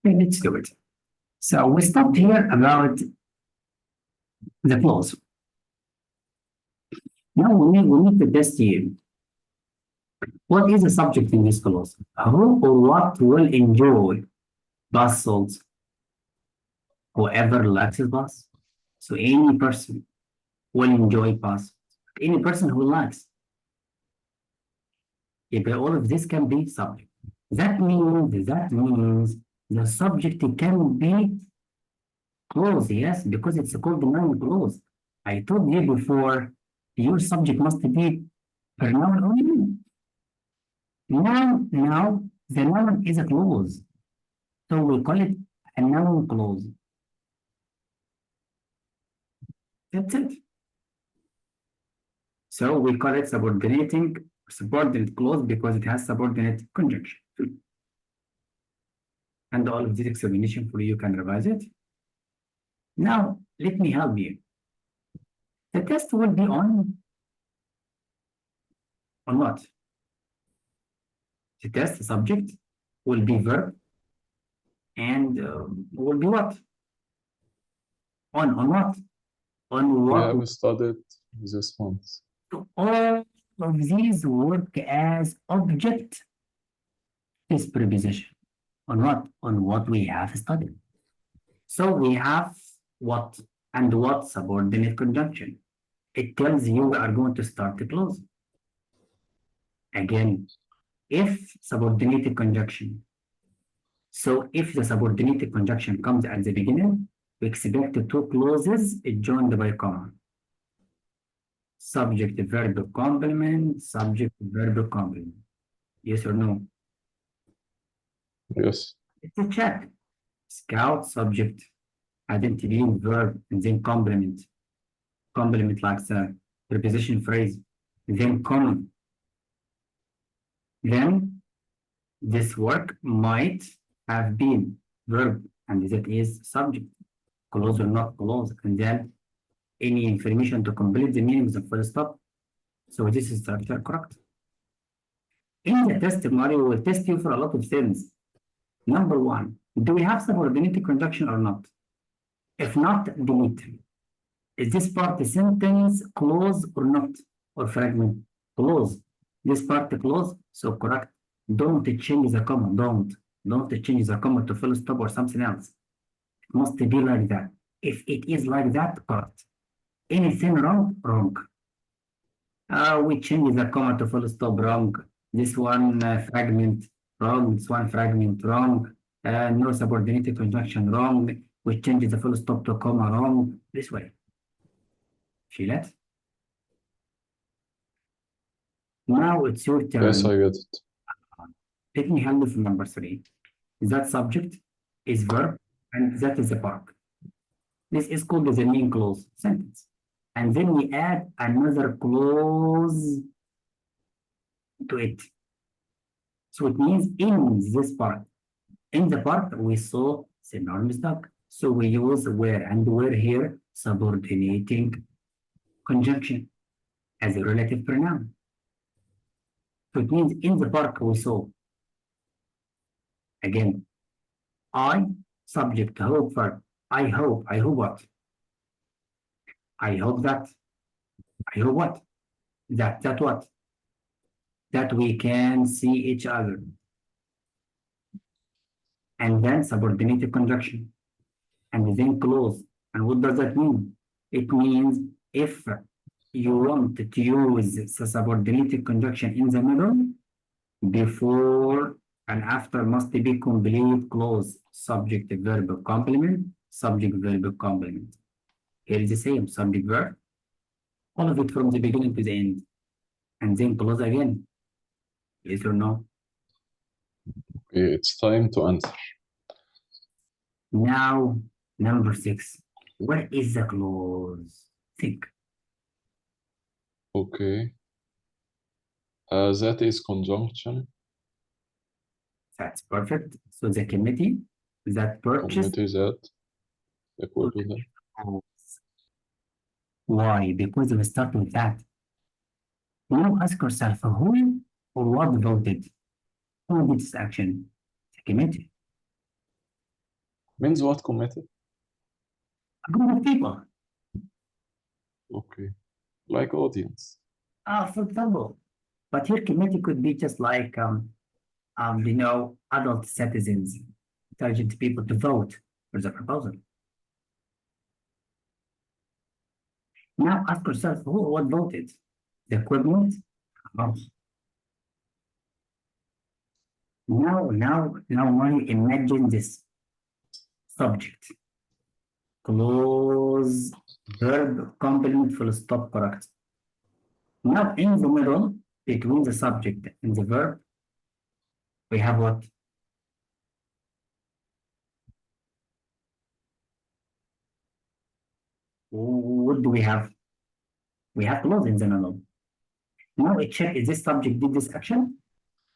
Okay, let's do it. So we stopped here about the clause. Now we need to test here. What is the subject in this clause? Who or what will enjoy bath salts? Whoever likes bath. So any person will enjoy bath. Any person who likes. If all of this can be subject. That means the subject can be clause, yes, because it's called the noun clause. I told you before, your subject must be pronoun only. Now the noun is a clause. So we call it a noun clause. That's it. So we call it subordinate clause because it has subordinate conjunction. And all of this explanation for you can revise it. Now, let me help you. The test will be on what? The test subject will be verb and will be what? On what? On We what? have studied this month. So all of these work as object is preposition. On what? On what we have studied. So we have what and what subordinate conjunction. It tells you we are going to start the clause. Again, if subordinated conjunction. So if the subordinated conjunction comes at the beginning, we expect two clauses joined by comma. Subject verb complement, subject verb complement. Yes or no? Yes. It's a check. Scout subject, identity verb, and then complement. Complement like the preposition phrase, then comma. Then this work might have been verb, and that is subject, clause or not clause, and then any information to complete the meaning of the full stop. So this is structure correct. In the test, Mario will test you for a lot of things. Number one, do we have subordinated conjunction or not? If not, delete. Is this part a sentence, clause, or not? Or fragment? Clause. This part a clause, so correct. Don't change the comma. Don't change the comma to full stop or something else. It must be like that. If it is like that, correct. Anything wrong, wrong. We change the comma to full stop, wrong. This one fragment, wrong. This one fragment, wrong. No subordinated conjunction, wrong. We change the full stop to comma, wrong. This way. See that? Now it's your turn. Yes, I get it. Let me handle from number 3. That subject is verb, and that is the verb. This is called the main clause sentence. And then we add another clause to it. So it means in this part. In the part we saw synonymous dog. So we use where, and where here subordinating conjunction as a relative pronoun. So it means in the part we saw. Again, I, subject, hope, verb. I hope what? I hope that. I hope what? That what? That we can see each other. And then subordinated conjunction. And then clause. And what does that mean? It means if you want to use the subordinated conjunction in the middle, before and after must be complete clause, subject, verb, complement, subject, verb, complement. Here is the same, subject, verb. All of it from the beginning to the end. And then clause again. Yes or no? Okay, it's time to answer. Now, number 6. Where is the clause? Think. Okay. That is conjunction. That's perfect. So the committee that purchased. Committee that equal to that. Why? Because we start with that. Now ask yourself, who or what voted? Who did this action? The committee. Means what committed? A group of people. Okay. Like audience. For example, but here committee could be just like adult citizens, intelligent people to vote for the proposal. Now ask yourself, what voted? The equivalent? Oh. Now, Mari, imagine this subject. Clause, verb, complement, full stop, correct. Now in the middle, between the subject and the verb, we have what? What do we have? We have clause in the middle. Now I check, is this subject did this action?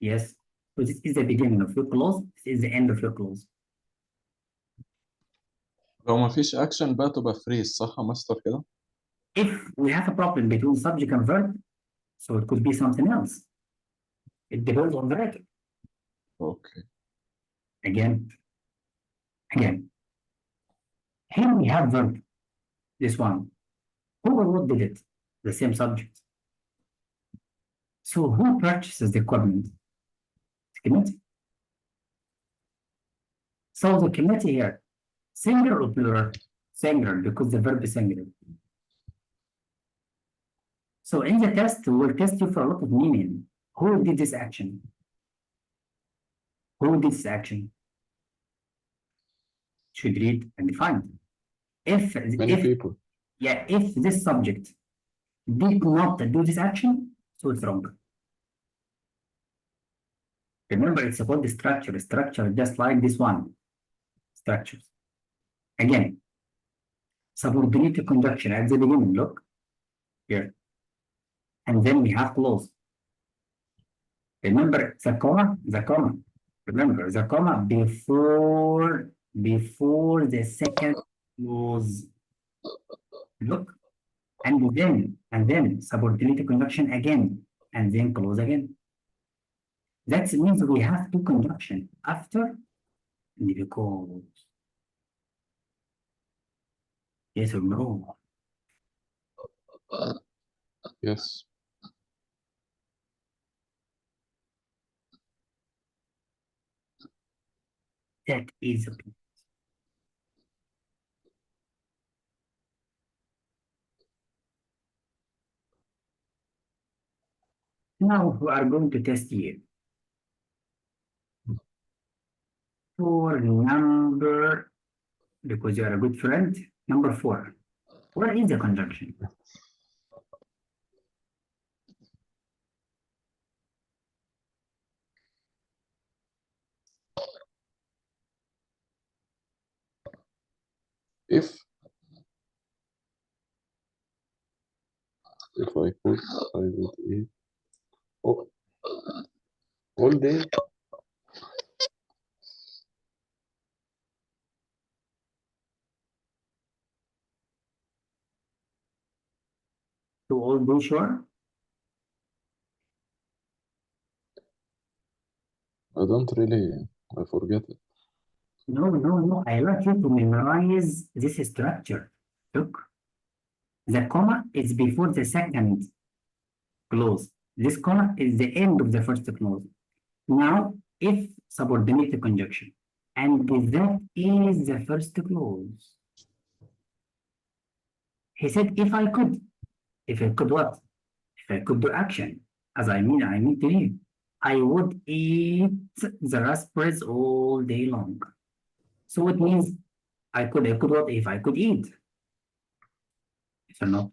Yes. So this is the beginning of your clause, this is the end of your clause. لو ما فيش action بقى تبقى phrase صح يا مستر كده؟ If we have a problem between subject and verb, so it could be something else. It depends on the writer. Okay. Again. Here we have verb. This one. Who or what did it? The same subject. So who purchases the equipment? The committee. So the committee here, singular or plural? Singular, because the verb is singular. So in the test, we will test you for a lot of meaning. Who did this action? Who did this action? Should read and define. Many people. Yeah, if this subject did not do this action, so it's wrong. Remember, it's about the structure. Structure just like this one. Structures. Again, subordinated conjunction at the beginning, look here. And then we have clause. Remember the comma. Remember the comma before the second clause. Look. And then subordinated conjunction again, and then clause again. That means we have two conjunction after and because. Yes or no? Yes. That is a point. Now we are going to test here. For number, because you are a good friend, number 4. What is the conjunction? If I could, I would eat all day. To all be sure? I don't really, I forget it. No. I want you to memorize this structure. Look. The comma is before the second clause. This comma is the end of the first clause. Now, if subordinated conjunction, and that is the first clause. He said, if I could what? If I could do action, as I mean to you, I would eat the raspberries all day long. So it means I could what if I could eat? Yes or no?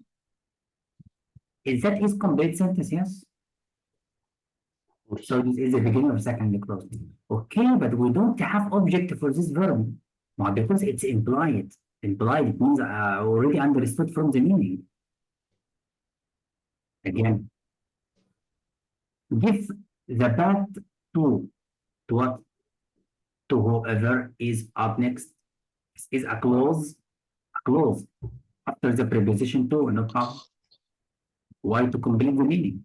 Is that his complete sentence? Yes. So this is the beginning of second clause. Okay, but we don't have object for this verb. Well, because it's implied. Implied, it means already understood from the meaning. Again, give the bat to what? To whoever is up next. This is a clause. After the preposition to, not how. Why? To complete the meaning.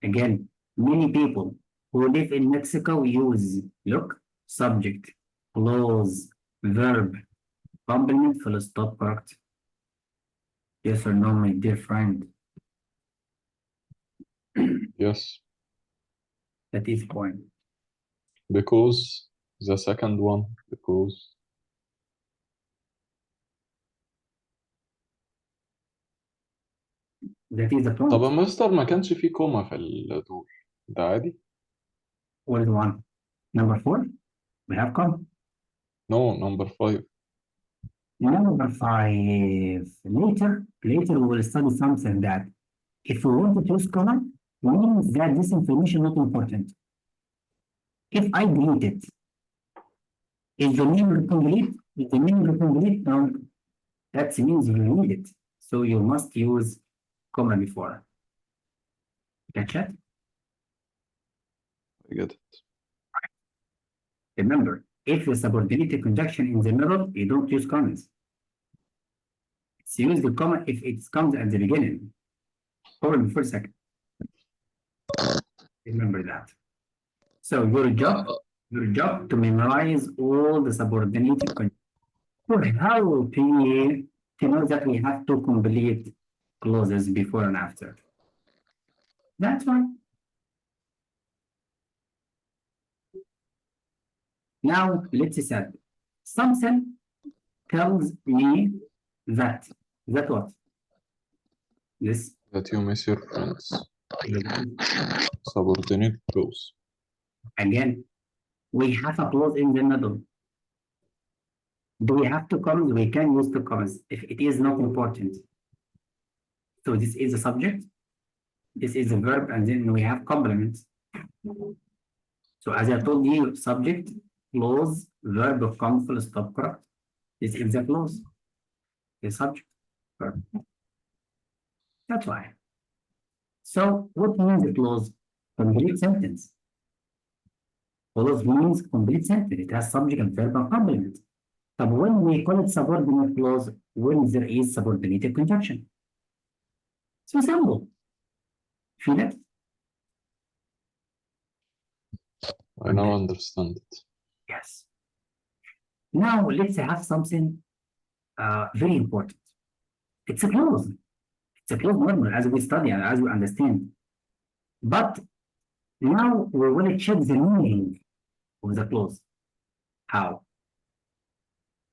Again, many people who live in Mexico use, look, subject, clause, verb, complement, full stop, correct? Yes or no, my dear friend? Yes, That is point. because the second one, because That is the طب point. يا مستر ما كانش فيه كوما في دول ده عادي؟ What is one? Number 4, we have come. No, number 5. Number 5, later we will study something that if we want to use comma, means that this information not important. If I delete it, is the name complete? Is the name complete? No, that means you need it. So you must use comma before. Catch it? I get it. Remember, if the subordinated conjunction in the middle, you don't use commas. It's use the comma if it comes at the beginning or before second. Remember that. So your job to memorize all the subordinated conjunctions. How to know that we have to complete clauses before and after. That's why. Now let's say something tells me that what? This That you miss your friends. Subordinate clause. again, we have a clause in the middle. Do we have two commas? We can use two commas if it is not important. So this is the subject, this is the verb, and then we have complements. So as I told you, subject, clause, verb, comma, full stop, correct? This is the clause, the subject, verb. That's why. So what means the clause? Complete sentence. Clause means complete sentence. It has subject and verb and complement. But when we call it subordinate clause, when there is subordinated conjunction. So simple. Feel it? I now understand it. Yes. Now let's have something very important. It's a clause. It's a clause normal as we study and as we understand. But now we want to check the meaning of the clause. How?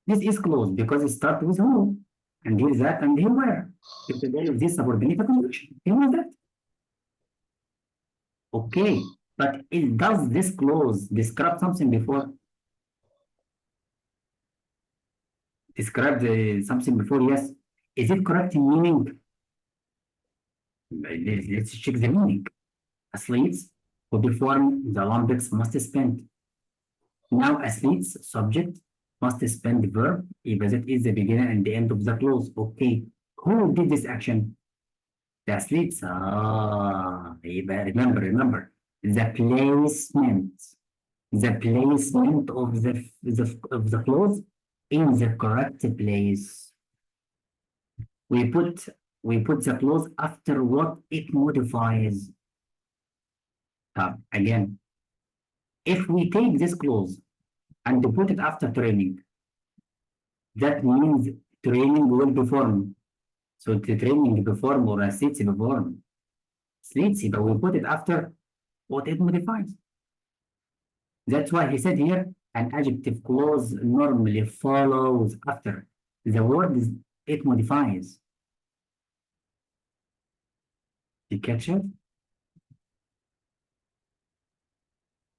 This is clause because it starts with who, and here that, and here where. If the value of this subordinated conjunction, you know that. Okay, but does this clause describe something before? Describe something before, yes. Is it correct in meaning? Let's check the meaning. Athletes who perform the Olympics must spend. Now athletes subject must spend the verb, if that is the beginning and the end of the clause. Okay, who did this action? The athletes. Remember. The placement of the clause in the correct place. We put the clause after what it modifies. Again, if we take this clause and put it after training, that means training will perform. So the training perform or athletes perform. Athletes, but we put it after what it modifies. That's why he said here an adjective clause normally follows after the word it modifies. You catch it?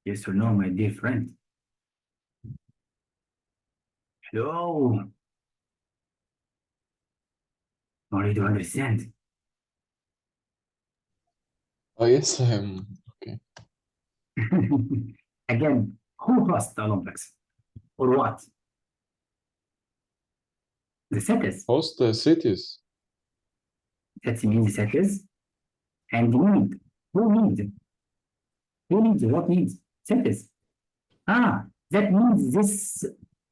Yes or no, my dear friend? Hello. Not ready to understand. Oh, yes, I am. Okay. Again, who hosts the Olympics? Or what? The cities. Host cities. That means the cities. And need. Who needs? Who needs? What needs? Cities. That means this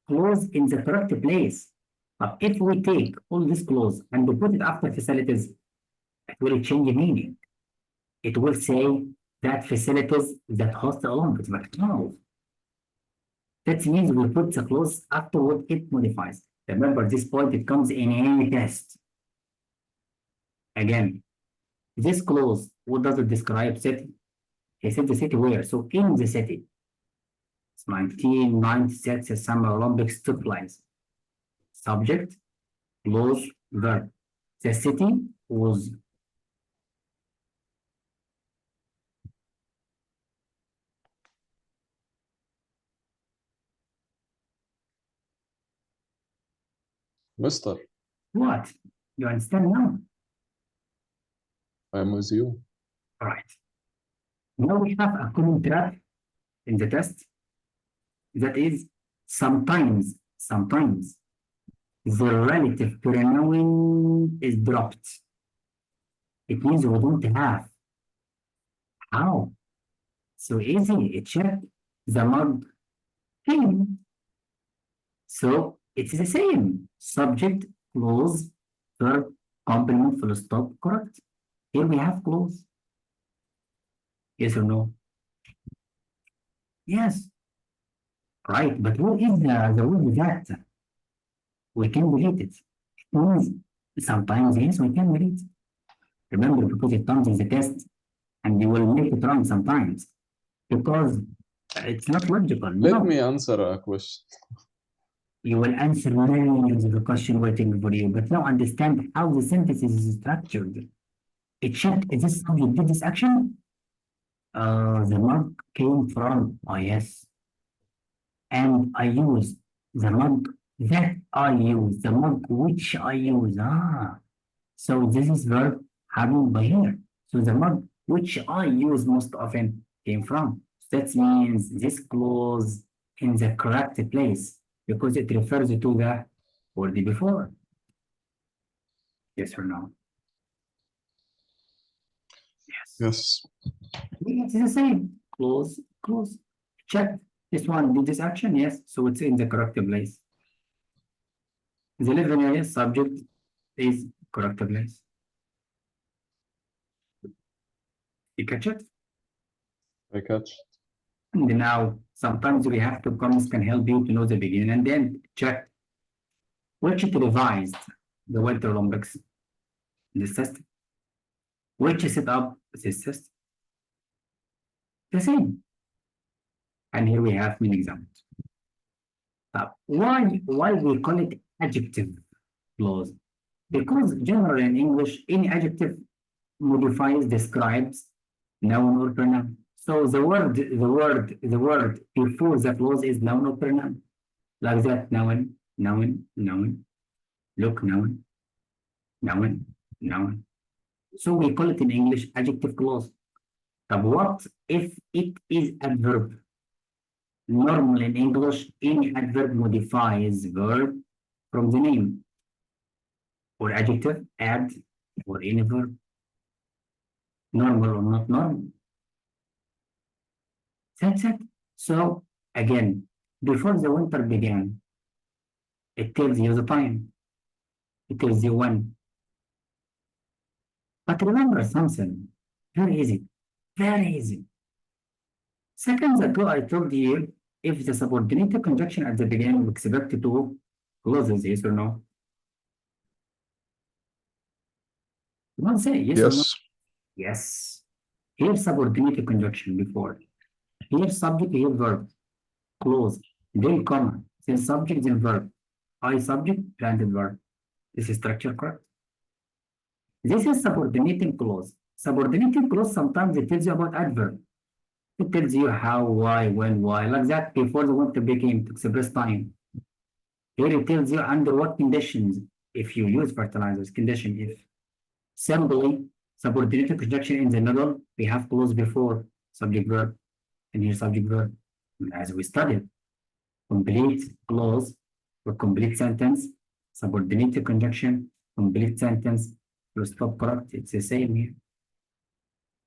clause in the correct place. But if we take all this clause and we put it after facilities, it will change the meaning. It will say that facilities that host the Olympics, but no. That means we put the clause after what it modifies. Remember, this point, it comes in any test. Again, this clause, what does it describe? City. He said the city where? So in the city. It's 1996 Summer Olympics took place. Subject, clause, verb. The city was Mister, what? You understand now? I'm with you. All right. Now we have a common trap in the test. That is sometimes the relative pronoun is dropped. It means we don't have. How? So easy. Check the mug came. So it's the same. Subject, clause, verb, complement, full stop, correct. Here we have clause. Yes or no? Yes. Right, but what is the word that? We can delete it. It means sometimes, yes, we can delete it. Remember, because it comes in the test, and you will make it wrong sometimes. Because it's not logical. Let No. me answer a question. You will answer millions of the question waiting for you, but now understand how the sentence is structured. It check, is this how you did this action? The mug came from, oh yes. And I use the mug that I use, the mug which I use. So this is verb having by here. So the mug which I use most often came from. That means this clause in the correct place because it refers to the word before. Yes or no? Yes. Yes. It's the same. Clause, clause. Check. This one did this action, yes. So it's in the correct place. The living area subject is correct place. You catch it? I catch. And now sometimes we have to comments can help you to know the beginning and then check which revised the Winter Olympics this system. Which set up this system. The same. And here we have many examples. Why we call it adjective clause? Because generally in English, any adjective modifies, describes noun or pronoun. So the word before the clause is noun or pronoun. Like that, noun, look, noun. So we call it in English adjective clause. But what if it is adverb? Normally in English, any adverb modifies verb from the name or adjective, add, or any verb. Normal or not normal. That's it. So again, before the winter began, it tells you the time. It tells you when. But remember something, very easy, very easy. Seconds ago, I told you if the subordinated conjunction at the beginning we expect to clauses, yes or no? You want to say yes or no? Yes. Yes. Here subordinated conjunction before. Here subject, here verb. Clause, then comma, then subject, then verb. I subject, granted verb. This is structure correct? This is subordinating clause. Subordinating clause sometimes it tells you about adverb. It tells you how, why, when, why, like that before the winter became to express time. Here it tells you under what conditions if you use fertilizers, condition if. Simply, subordinated conjunction in the middle, we have clause before subject verb, and here subject verb. As we studied, complete clause or complete sentence, subordinated conjunction, complete sentence, full stop correct, it's the same here.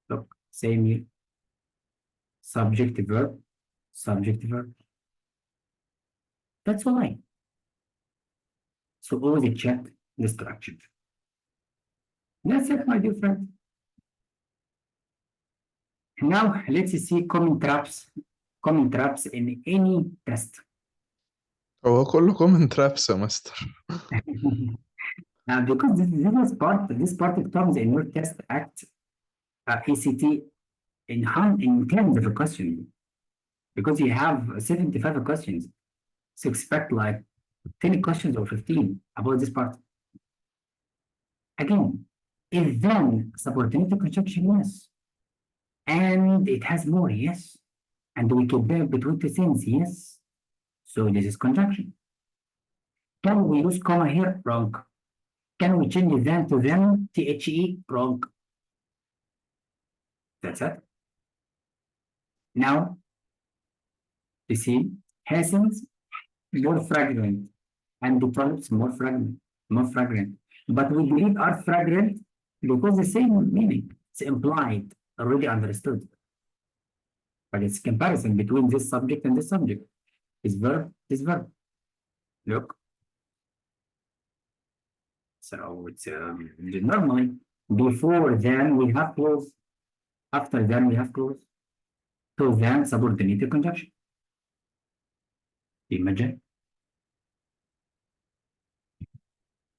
Look, same here. Subject verb, subject verb. That's why. So always check the structure. That's it, my dear friend. Now let's see common traps, common traps in any test. هو كله common traps يا مستر. Now, because this part comes in your test act ACT in terms of a question, because you have 75 questions, so expect like 10 questions or 15 about this part. Again, if then subordinated conjunction, yes, and it has more, yes, and we compare between two things, yes, so this is conjunction. Can we use comma here? Wrong. Can we change them to them? THE? Wrong. That's it. Now, you see, hastens more fragrant and develops more fragrant. But we believe are fragrant because the same meaning. It's implied, already understood. But it's comparison between this subject and this subject. This verb. Look. So it's normally before then we have clause, after then we have clause. So then subordinated conjunction. Imagine.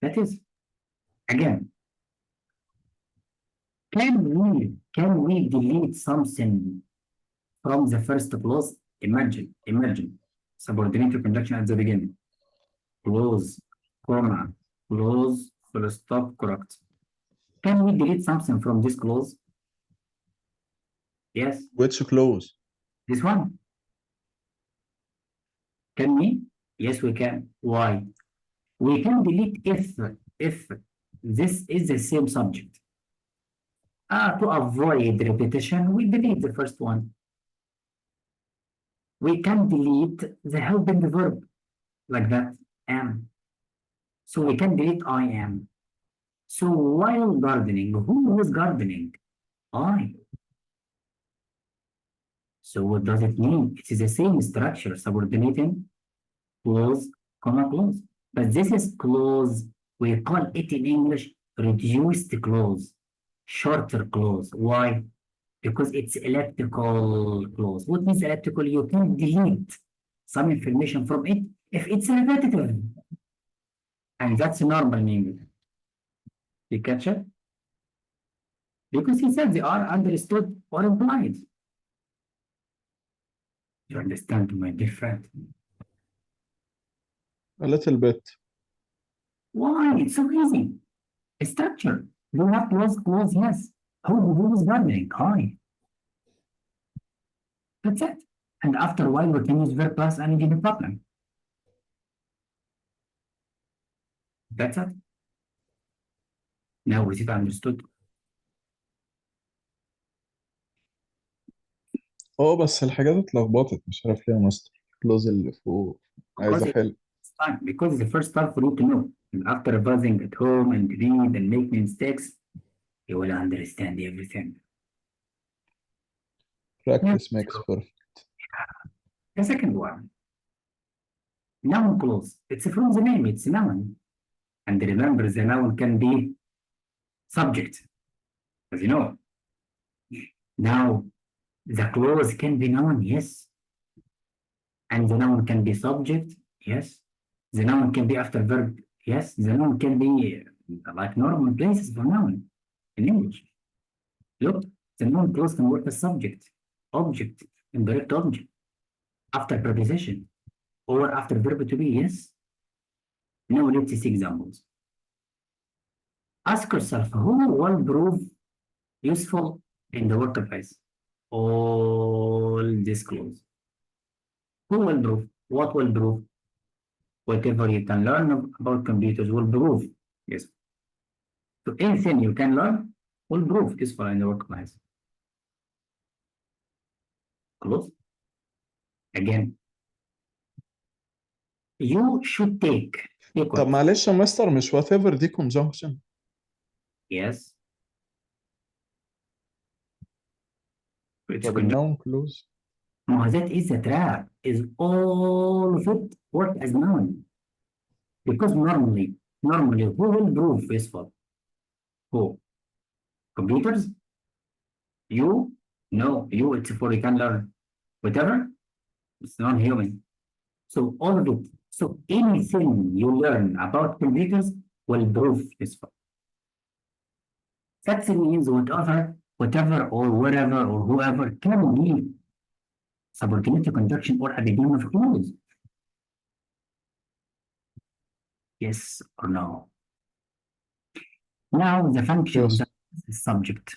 That is, again, can we delete something from the first clause? Imagine, subordinated conjunction at the beginning. Clause, comma, clause, full stop, correct. Can we delete something from this clause? Yes. Which clause? This one. Can we? Yes, we can. Why? We can delete if this is the same subject. To avoid repetition, we delete the first one. We can delete the helping verb like that, am. So we can delete I am. So while gardening, who was gardening? I. So what does it mean? It is the same structure, subordinating, clause, comma, clause. But this is clause, we call it in English reduced clause, shorter clause. Why? Because it's elliptical clause. What means elliptical? You can delete some information from it if it's repetitive. And that's normal in English. You catch it? Because he said they are understood or implied. You understand, my dear friend? A little bit. Why? It's so easy. A structure. You have clause, yes. Who is gardening? I. That's it. And after a while, we can use verb plus any given problem. That's it. Now is it understood? بس الحاجات اتلخبطت مش عارف ليه يا مستر. الكلوز اللي فوق عايز احل. Fine, because it's the first time for you to know. And after revising at home and read and make mistakes, you will understand everything. Practice makes perfect. The second one. Noun clause. It's from the name, it's noun. And remember, the noun can be subject, as you know. Now, the clause can be noun, yes. And the noun can be subject, yes. The noun can be after verb, yes. The noun can be like normal places for noun in English. Look, the noun clause can work as subject, object, indirect object, after preposition, or after verb to be, yes. Now let's see examples. Ask yourself, who will prove useful in the workplace? All this clause. Who will prove? What will prove? Whatever you can learn about computers will prove. Yes. So anything you can learn will prove useful in the workplace. Close. Again. You should take. طب معلش يا مستر مش whatever دي conjunction. Yes. طب الnoun clause. ما that is the trap. Is all of it work as noun? Because normally, who will prove useful? Who? Computers? You? No, you, it's for you can learn. Whatever? It's non-human. So all of it. So anything you learn about computers will prove useful. That means whatever or wherever or whoever can be subordinate conjunction or a beginning of clause. Yes or no? Now the function of Yes. the subject.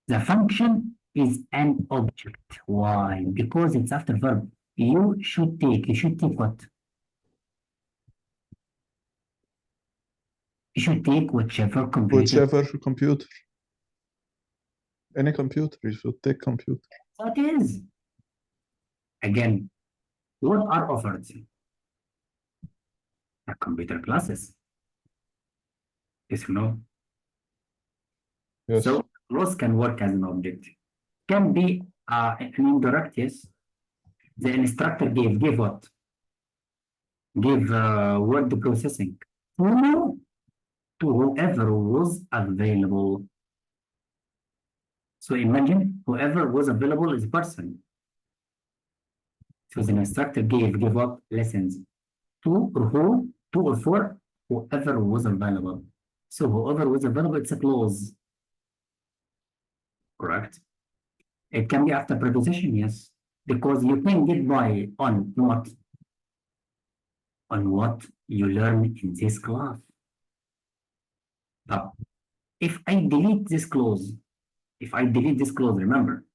The function is an object. Why? Because it's after verb. You should take what? You should take whichever computer. Whichever computer. Any computer, you should take computer. So it is. Again, what are offered? The computer classes. Yes or no? Yes. So clause can work as an object. Can be an indirect, yes. The instructor gave what? Give word processing. No. To whoever was available. So imagine whoever was available is a person. So the instructor gave what? Lessons. To or who, to or for whoever was available. So whoever was available, it's a clause. Correct? It can be after preposition, yes. Because you can get by on what? On what you learn in this class. Now, if I delete this clause, remember,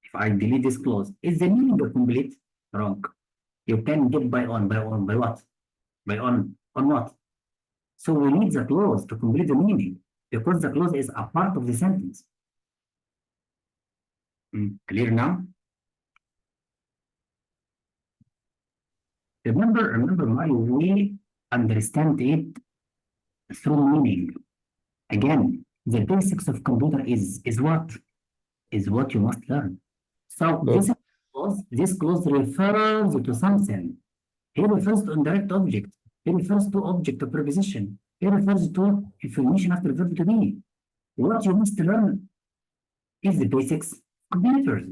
if I delete this clause, is the meaning complete? Wrong. You can get by what? By on what? So we need the clause to complete the meaning because the clause is a part of the sentence. Clear now? Remember why we understand it through meaning. Again, the basics of computer is what? Is what you must learn. So this clause refers to something. It refers to indirect object. It refers to object of preposition. It refers to information after verb to be. What you must learn is the basics of computers.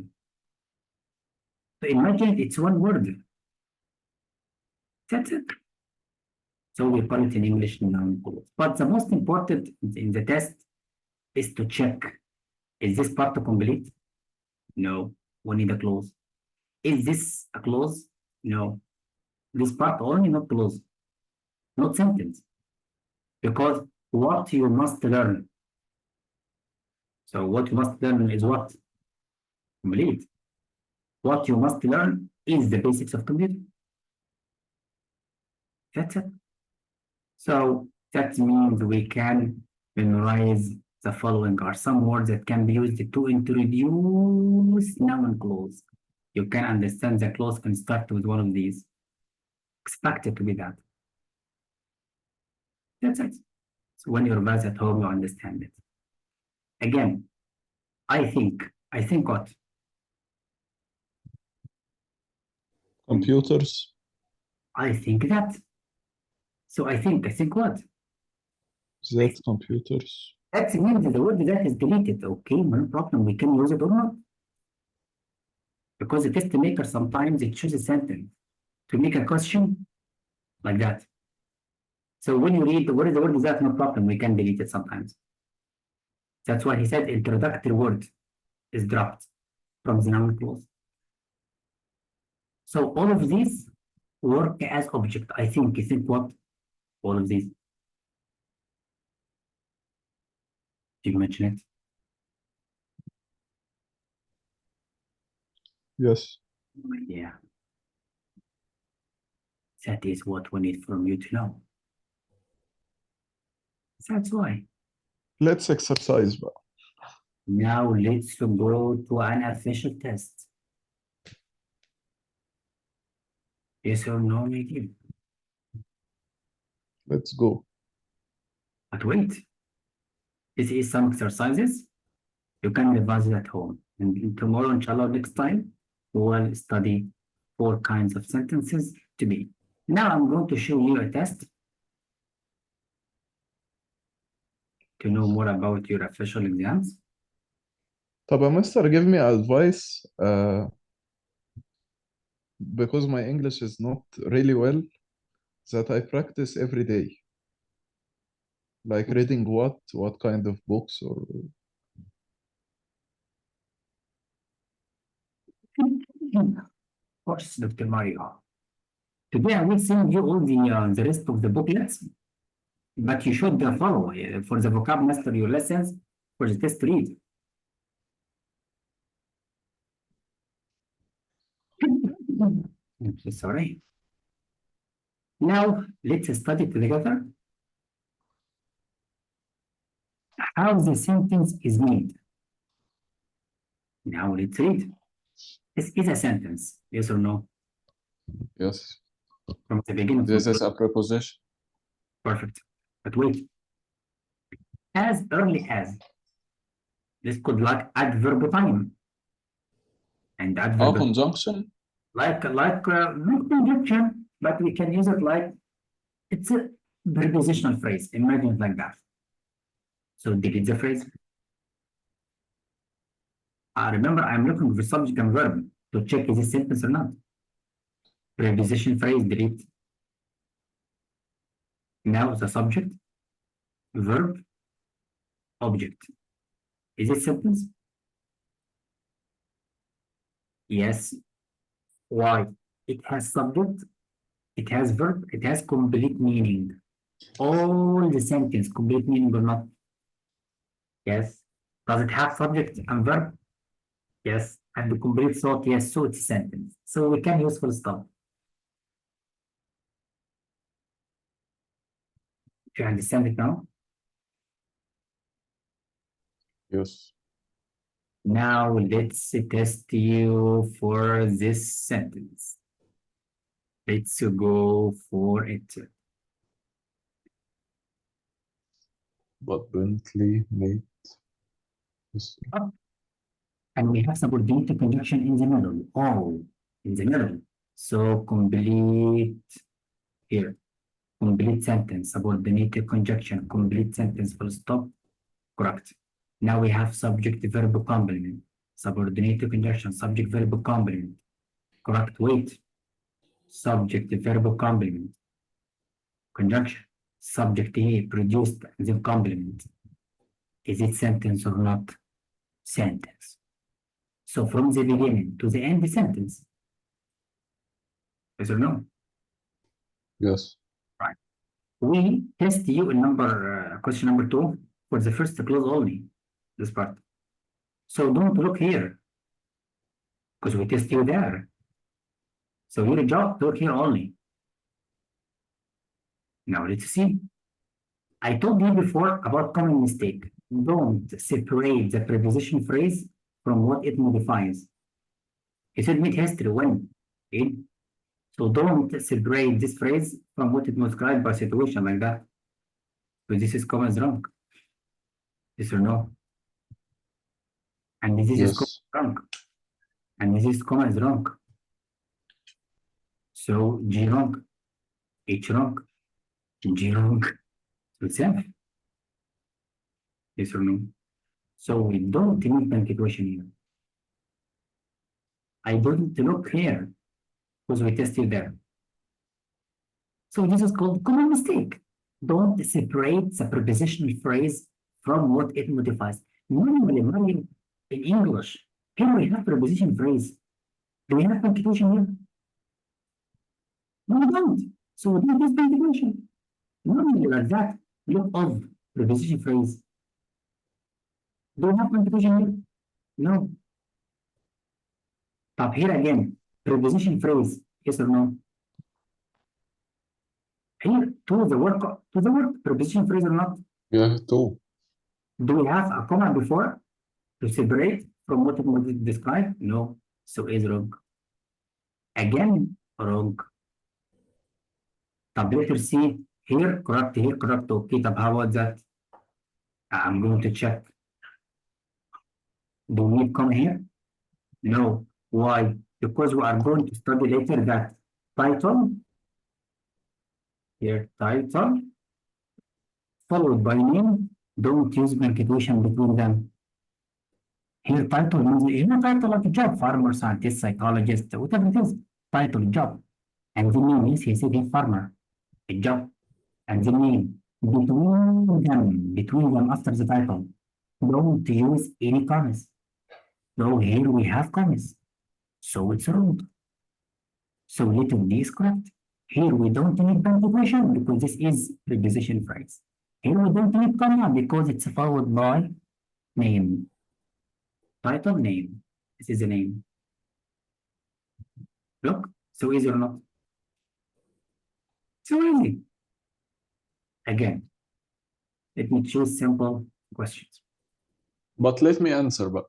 So imagine it's one word. That's it. So we call it in English noun clause. But the most important in the test is to check, is this part complete? No, we need a clause. Is this a clause? No. This part only, not clause, not sentence. Because what you must learn. So what you must learn is what? Complete. What you must learn is the basics of computer. That's it. So that means we can memorize the following are some words that can be used to introduce noun clause. You can understand the clause can start with one of these. Expect it to be that. That's it. So when you revise at home, you understand it. Again, I think what? Computers. I think that. So I think what? That computers. That means the word that is deleted. Okay, no problem. We can use it or not. Because the test maker sometimes it chooses a sentence to make a question like that. So when you read what is the word is that, no problem. We can delete it sometimes. That's why he said introductory word is dropped from the noun clause. So all of these work as object. I think what? All of these. Did you mention it? Yes. Yeah. That is what we need from you to know. That's why. Let's exercise بقى. Now let's go to an official test. Yes or no, maybe. Let's go. But wait. This is some exercises. You can revise it at home. And tomorrow, inshallah, next time, we will study 4 kinds of sentences to be. Now I'm going to show you a test to know more about your official exams. طب يا مستر give me advice because my English is not really well, that I practice every day. Like reading what kind of books or Of course, Dr. Mario. Today I will send you all the rest of the booklets, but you should follow for the vocab master your lessons for the test read. Sorry. Now let's study together how the sentence is made. Now let's read. This is a sentence, yes or no? yes, From the beginning. this is a preposition. Perfect. But wait. As early as. This could like adverb time. And Oh, adverb conjunction? like not conjunction, but we can use it like it's a prepositional phrase. Imagine it like that. So delete the phrase. Remember, I'm looking for subject and verb to check is this sentence or not. Preposition phrase, delete. Now the subject, verb, object. Is it sentence? Yes. Why? It has subject, it has verb, it has complete meaning. All the sentence, complete meaning or not? Yes. Does it have subject and verb? Yes. And the complete thought? Yes. So it's a sentence. So we can use full stop. Do you understand it now? Yes. Now let's test you for this sentence. Let's go for it. But Bentley made this. And we have subordinate conjunction in the middle. Oh, in the middle. So complete here. Complete sentence, subordinate conjunction, complete sentence, full stop. Correct. Now we have subject verb complement. Subordinate conjunction, subject verb complement. Correct. Wait. Subject verb complement. Conjunction. Subject here produced, then complement. Is it sentence or not? Sentence. So from the beginning to the end, the sentence. Yes or no? Yes. Right. We test you in question number 2 for the first clause only, this part. So don't look here, because we test you there. So your job, look here only. Now let's see. I told you before about common mistake. Don't separate the preposition phrase from what it modifies. It should make history when. Okay? So don't separate this phrase from what it modified by situation like that. So this is common is wrong. Yes or no? And this is Yes. wrong. And this is common is wrong. So G wrong, H wrong, G wrong. So it's F. Yes or no? So we don't need punctuation here. I don't look here because we tested there. So this is called common mistake. Don't separate the prepositional phrase from what it modifies. Normally, in English, here we have preposition phrase. Do we have punctuation here? No, we don't. So we don't use punctuation. Normally like that, look of preposition phrase. Do we have punctuation here? No. But here again, preposition phrase, yes or no? Here, to the work, preposition phrase or not? Yeah, too. Do we have a comma before to separate from what it was described? No. So is wrong. Again, wrong. طب letter C, here correct, here correct. Okay, طب how about that? I'm going to check. Do we need comma here? No. Why? Because we are going to study later that title, here title, followed by name. Don't use punctuation between them. Here title means title like a job, farmer, scientist, psychologist, whatever it is. title, job. And the name is, he said, a farmer, a job. And the name, between them after the title. Don't use any commas. So here we have commas. So it's wrong. So letter D is correct. Here we don't need punctuation because this is preposition phrase. Here we don't need comma because it's followed by name. Title, name. This is a name. Look, so easy or not? So easy. Again, let me choose simple questions. But let me answer بقى.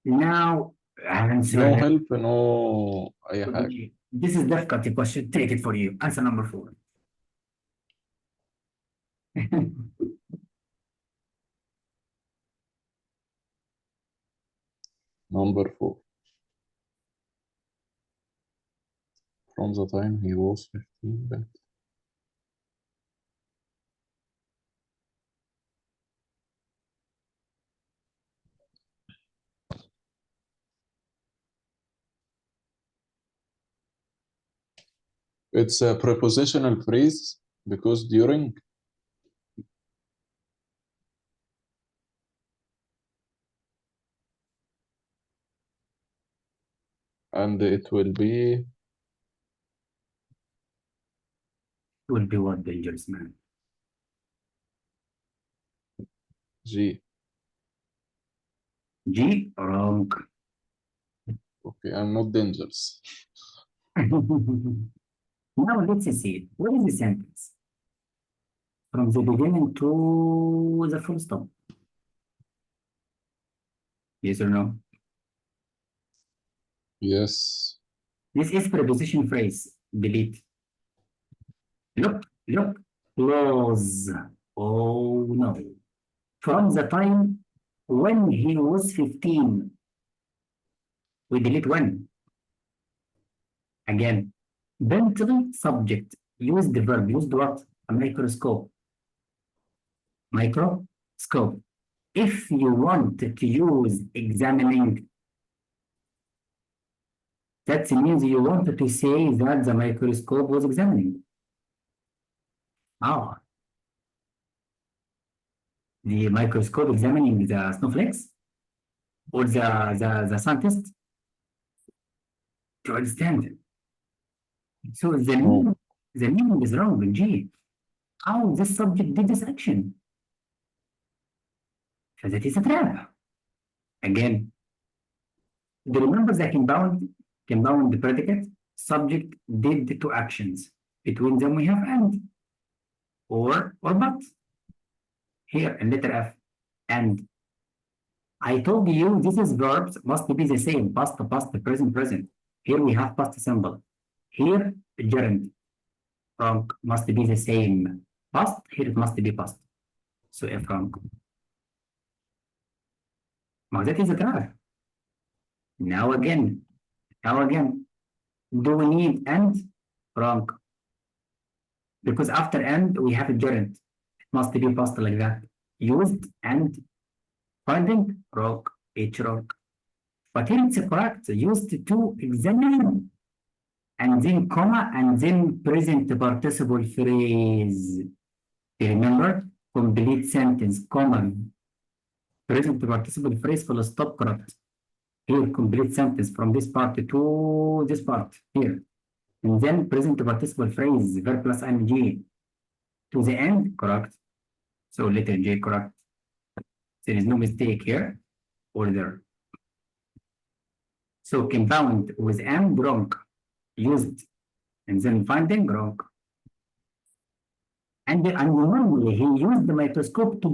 Now, answer. No help, no أي حاجة. This is difficult question. Take it for you. Answer number 4. Number 4. From the time he was 15, but it's a prepositional phrase because during and it will be what dangerous man? G. G, wrong. Okay, I'm not dangerous. Now let's see. What is the sentence? From the beginning to the full stop. Yes or no? Yes. This is preposition phrase. Delete. Look, close. Oh no. From the time when he was 15. We delete when. Again. Bentley subject. Use the verb. Use the what? A microscope. Microscope. If you want to use examining, that means you wanted to say that the microscope was examining. Oh. The microscope examining the snowflakes? Or the scientist? To understand. So the meaning is wrong, G. How this subject did this action? So that is a trap. Again, do you remember the compound predicate? Subject did two actions. Between them we have and, or but. Here in letter F, and. I told you this is verbs must be the same, past, present. Here we have past simple. Here, gerund. Wrong, must be the same. Past, here it must be past. So F wrong. Now that is a trap. Now again. Do we need and? Wrong. Because after and we have a gerund. It must be past like that. Used and finding, wrong. H wrong. But here it's correct. Used to examine. And then comma and then present participle phrase. Remember? Complete sentence, comma. Present participle phrase full stop, correct. Here, complete sentence from this part to this part here. And then present participle phrase, verb plus ing to the end, correct. So letter J, correct. There is no mistake here or there. So compound with and, wrong. Used and then finding, wrong. And normally he used the microscope to